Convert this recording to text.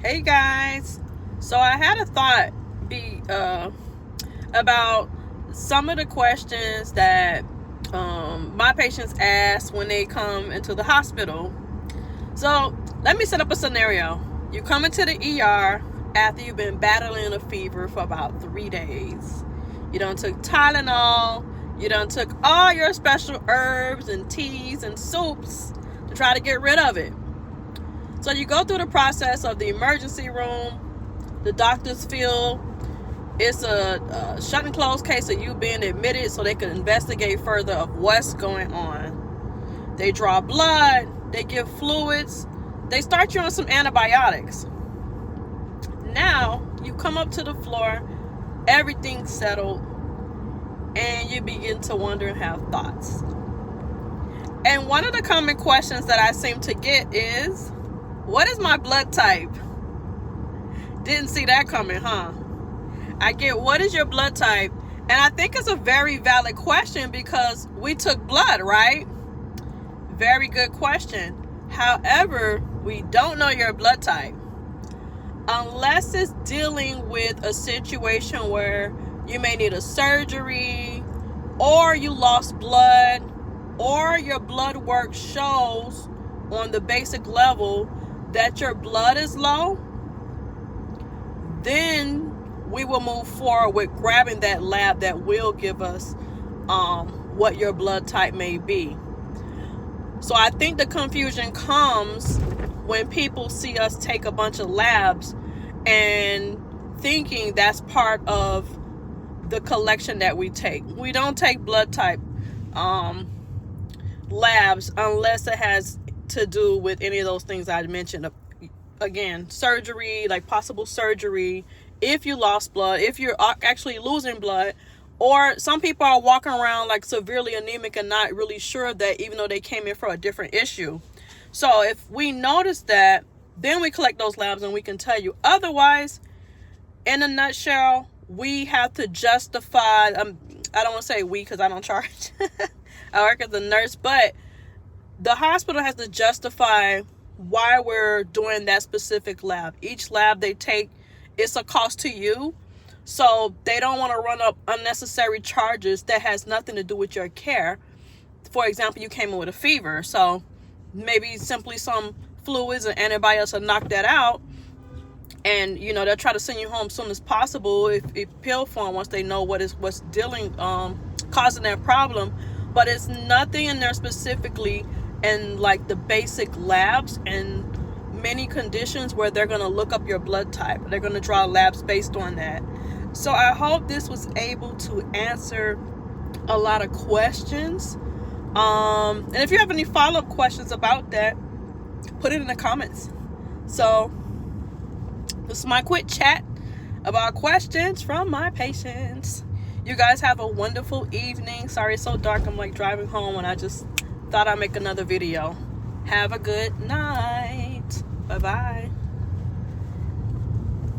Hey guys, so I had a thought about some of the questions that my patients ask when they come into the hospital. So let me set up a scenario. You come into the ER after you've been battling a fever for about 3 days. You done took Tylenol, you done took all your special herbs and teas and soups to try to get rid of it. So you go through the process of the emergency room. The doctors feel it's a shut and close case of you being admitted so they can investigate further of what's going on. They draw blood, they give fluids, they start you on some antibiotics. Now you come up to the floor, everything's settled, and you begin to wonder and have thoughts. And one of the common questions that I seem to get is, what is my blood type? Didn't see that coming, huh? I get, what is your blood type? And I think it's a very valid question because we took blood, right? Very good question. However, we don't know your blood type. Unless it's dealing with a situation where you may need a surgery, or you lost blood, or your blood work shows on the basic level that your blood is low, then we will move forward with grabbing that lab that will give us what your blood type may be. So I think the confusion comes when people see us take a bunch of labs and thinking that's part of the collection that we take. We don't take blood type labs unless it has to do with any of those things I mentioned. Again, surgery, like possible surgery, if you lost blood, if you're actually losing blood, or some people are walking around like severely anemic and not really sure that, even though they came in for a different issue. So if we notice that, then we collect those labs and we can tell you. Otherwise, in a nutshell, we have to justify, I don't want to say we because I don't charge. I work as a nurse, but the hospital has to justify why we're doing that specific lab. Each lab they take, it's a cost to you. So they don't want to run up unnecessary charges that has nothing to do with your care. For example, you came in with a fever. So maybe simply some fluids and antibiotics will knock that out. And, they'll try to send you home as soon as possible if pill form once they know what's causing that problem. But it's nothing in there specifically in like the basic labs and many conditions where they're going to look up your blood type. They're going to draw labs based on that. So I hope this was able to answer a lot of questions. And if you have any follow-up questions about that, put it in the comments. So this is my quick chat about questions from my patients. You guys have a wonderful evening. Sorry it's so dark. I'm like driving home and I just thought I'd make another video. Have a good night. Bye-bye.